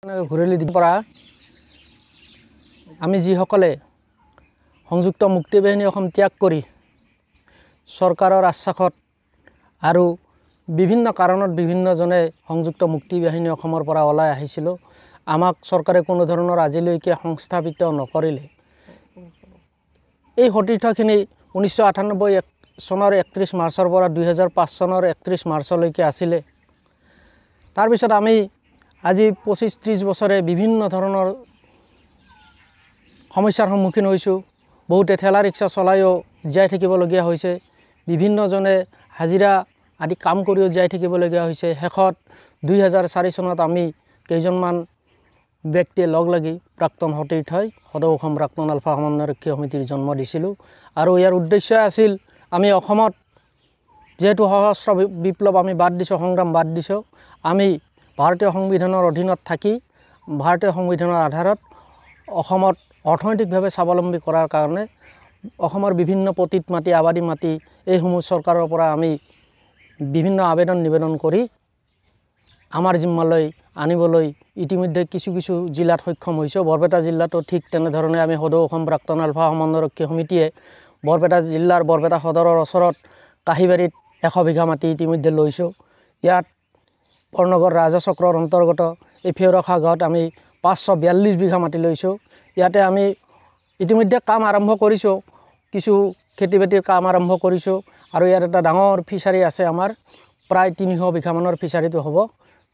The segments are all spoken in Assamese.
ঘূৰেলি পৰা আমি যিসকলে সংযুক্ত মুক্তি বাহিনী অসম ত্যাগ কৰি চৰকাৰৰ আশ্বাসত আৰু বিভিন্ন কাৰণত বিভিন্নজনে সংযুক্ত মুক্তি বাহিনী অসমৰ পৰা ওলাই আহিছিল। আমাক চৰকাৰে কোনো ধৰণৰ আজিলৈকে সংস্থাপিত নকৰিলে। এই সতীৰ্থখিনি 1998 চনৰ 31 মাৰ্চৰ পৰা 2005 চনৰ 31 মাৰ্চলৈকে আছিলে। তাৰ পিছত আমি আজি 25-30 বছৰে বিভিন্ন ধৰণৰ সমস্যাৰ সন্মুখীন হৈছোঁ। বহুতে ঠেলা ৰিক্সা চলাইও জীয়াই থাকিবলগীয়া হৈছে। বিভিন্নজনে হাজিৰা আদি কাম কৰিও জীয়াই থাকিবলগীয়া হৈছে। শেষত 2004 চনত আমি কেইজনমান ব্যক্তিয়ে লগ লাগি প্ৰাক্তন সতীৰ্থই সদৌ অসম প্ৰাক্তন আলফা সমন্বয়ৰক্ষী সমিতিৰ জন্ম দিছিলোঁ। আৰু ইয়াৰ উদ্দেশ্য আছিল আমি অসমত যেহেতু সশস্ত্ৰ বিপ্লৱ আমি বাদ দিছোঁ, সংগ্ৰাম বাদ দিছোঁ, আমি ভাৰতীয় সংবিধানৰ অধীনত থাকি ভাৰতীয় সংবিধানৰ আধাৰত অসমত অৰ্থনৈতিকভাৱে স্বাৱলম্বী কৰাৰ কাৰণে অসমৰ বিভিন্ন পতিত মাটি আবাদী মাটি এইসমূহ চৰকাৰৰ পৰা আমি বিভিন্ন আবেদন নিবেদন কৰি আমাৰ জিম্মালৈ আনিবলৈ ইতিমধ্যে কিছু জিলাত সক্ষম হৈছোঁ। বৰপেটা জিলাতো ঠিক তেনেধৰণে আমি সদৌ অসম প্ৰাক্তন আলফা সমন্বয়ৰক্ষী সমিতিয়ে বৰপেটা জিলাৰ বৰপেটা সদৰৰ ওচৰত কাহিবাৰীত 100 বিঘা মাটি ইতিমধ্যে লৈছোঁ। ইয়াত বৰনগৰ ৰাজচক্ৰৰ অন্তৰ্গত এই ফেৰখা গাঁৱত আমি 542 বিঘা মাটি লৈছোঁ। ইয়াতে আমি ইতিমধ্যে কাম আৰম্ভ কৰিছোঁ, কিছু খেতি বাতিৰ কাম আৰম্ভ কৰিছোঁ। আৰু ইয়াত এটা ডাঙৰ ফিচাৰী আছে, আমাৰ প্ৰায় 300 বিঘামানৰ ফিচাৰীটো হ'ব।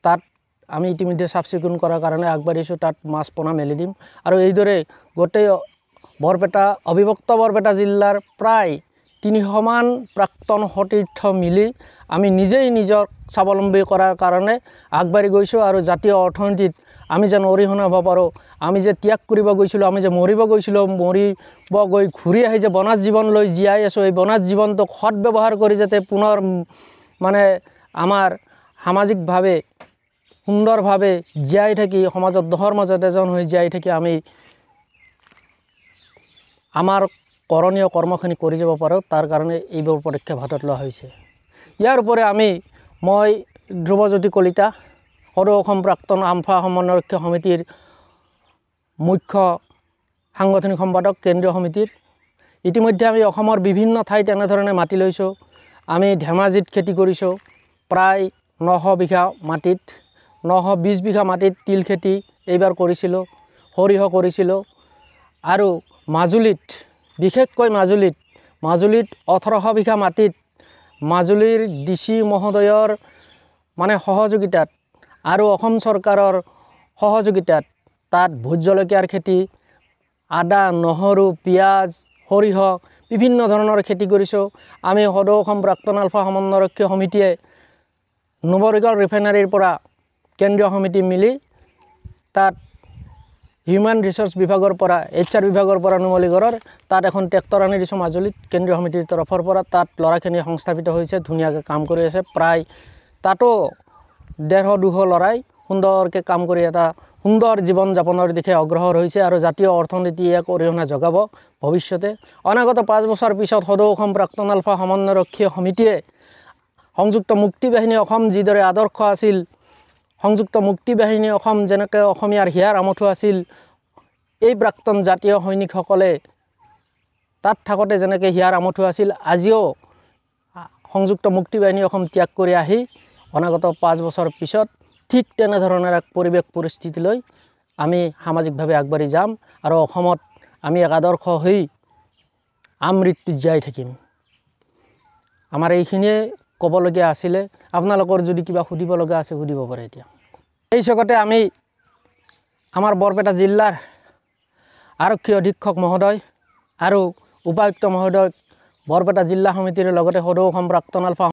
তাত আমি ইতিমধ্যে চাফ চিকুণ কৰাৰ কাৰণে আগবাঢ়িছোঁ। তাত মাছ পোনা মেলি দিম। আৰু এইদৰে গোটেই বৰপেটা অবিভক্ত বৰপেটা জিলাৰ প্ৰায় 300 মান প্ৰাক্তন সতীৰ্থ মিলি আমি নিজেই নিজক স্বাৱলম্বী কৰাৰ কাৰণে আগবাঢ়ি গৈছোঁ। আৰু জাতীয় অৰ্থনীতিত আমি যেন অৰিহণা হ'ব পাৰোঁ। আমি যে ত্যাগ কৰিব গৈছিলোঁ, আমি যে মৰিব গৈছিলোঁ, মৰিব গৈ ঘূৰি আহি যে বনাজ জীৱন লৈ জীয়াই আছোঁ, এই বনাজ জীৱনটোক সৎ ব্যৱহাৰ কৰি যাতে পুনৰ আমাৰ সামাজিকভাৱে সুন্দৰভাৱে জীয়াই থাকি সমাজত দহৰ মাজত এজন হৈ জীয়াই থাকি আমি আমাৰ কৰণীয় কৰ্মখিনি কৰি যাব পাৰোঁ, তাৰ কাৰণে এইবোৰ পদক্ষেপ হাতত লোৱা হৈছে। ইয়াৰ উপৰি মই ধ্ৰুৱজ্যোতি কলিতা, সদৌ অসম প্ৰাক্তন আলফা সমন্বয়ৰক্ষী সমিতিৰ মুখ্য সাংগঠনিক সম্পাদক কেন্দ্ৰীয় সমিতিৰ। ইতিমধ্যে আমি অসমৰ বিভিন্ন ঠাইত এনেধৰণে মাটি লৈছোঁ। আমি ধেমাজিত খেতি কৰিছোঁ প্ৰায় 900 বিঘা মাটিত, 920 বিঘা মাটিত তিল খেতি এইবাৰ কৰিছিলোঁ, সৰিয়হ কৰিছিলোঁ। আৰু মাজুলীত, বিশেষকৈ মাজুলীত 1800 বিঘা মাটিত মাজুলীৰ DC মহোদয়ৰ সহযোগিতাত আৰু অসম চৰকাৰৰ সহযোগিতাত তাত ভোট জলকীয়াৰ খেতি, আদা, নহৰু, পিঁয়াজ, সৰিয়হ বিভিন্ন ধৰণৰ খেতি কৰিছোঁ। আমি সদৌ অসম প্ৰাক্তন আলফা সমন্বয়ৰক্ষী সমিতিয়ে নুমলীগড় ৰিফাইনাৰীৰ পৰা কেন্দ্ৰীয় সমিতি মিলি তাত হিউমেন ৰিচোৰ্চ বিভাগৰ পৰা HR বিভাগৰ পৰা নুমলীগড়ৰ তাত এখন ট্ৰেক্টৰ আনি দিছোঁ মাজুলীত কেন্দ্ৰীয় সমিতিৰ তৰফৰ পৰা। তাত ল'ৰাখিনি সংস্থাপিত হৈছে, ধুনীয়াকৈ কাম কৰি আছে। প্ৰায় তাতো 150-200 ল'ৰাই সুন্দৰকৈ কাম কৰি এটা সুন্দৰ জীৱন যাপনৰ দিশে অগ্ৰসৰ হৈছে। আৰু জাতীয় অৰ্থনীতি এক অৰিহণা যোগাব ভৱিষ্যতে। অনাগত 5 বছৰ পিছত সদৌ অসম প্ৰাক্তন আলফা সমন্বয়ৰক্ষী সমিতিয়ে সংযুক্ত মুক্তি বাহিনী অসম যিদৰে আদৰ্শ আছিল, সংযুক্ত মুক্তি বাহিনী অসম যেনেকৈ অসমীয়াৰ হিয়াৰ আমঠু আছিল, এই প্ৰাক্তন জাতীয় সৈনিকসকলে তাত থাকোঁতে যেনেকৈ হিয়াৰ আমঠু আছিল, আজিও সংযুক্ত মুক্তি বাহিনী অসম ত্যাগ কৰি আহি অনাগত 5 বছৰ পিছত ঠিক তেনেধৰণৰ এক পৰিৱেশ পৰিস্থিতিলৈ আমি সামাজিকভাৱে আগবাঢ়ি যাম। আৰু অসমত আমি এক আদৰ্শ হৈ আমৃত্যু জীয়াই থাকিম। আমাৰ এইখিনিয়ে ক'বলগীয়া আছিলে। আপোনালোকৰ যদি কিবা সুধিব লগা আছে সুধিব পাৰে এতিয়া। এই চকতে আমি আমাৰ বৰপেটা জিলাৰ আৰক্ষী অধীক্ষক মহোদয় আৰু উপায়ুক্ত মহোদয়, বৰপেটা জিলা সমিতিৰ লগতে সদৌ অসম প্ৰাক্তন আলফা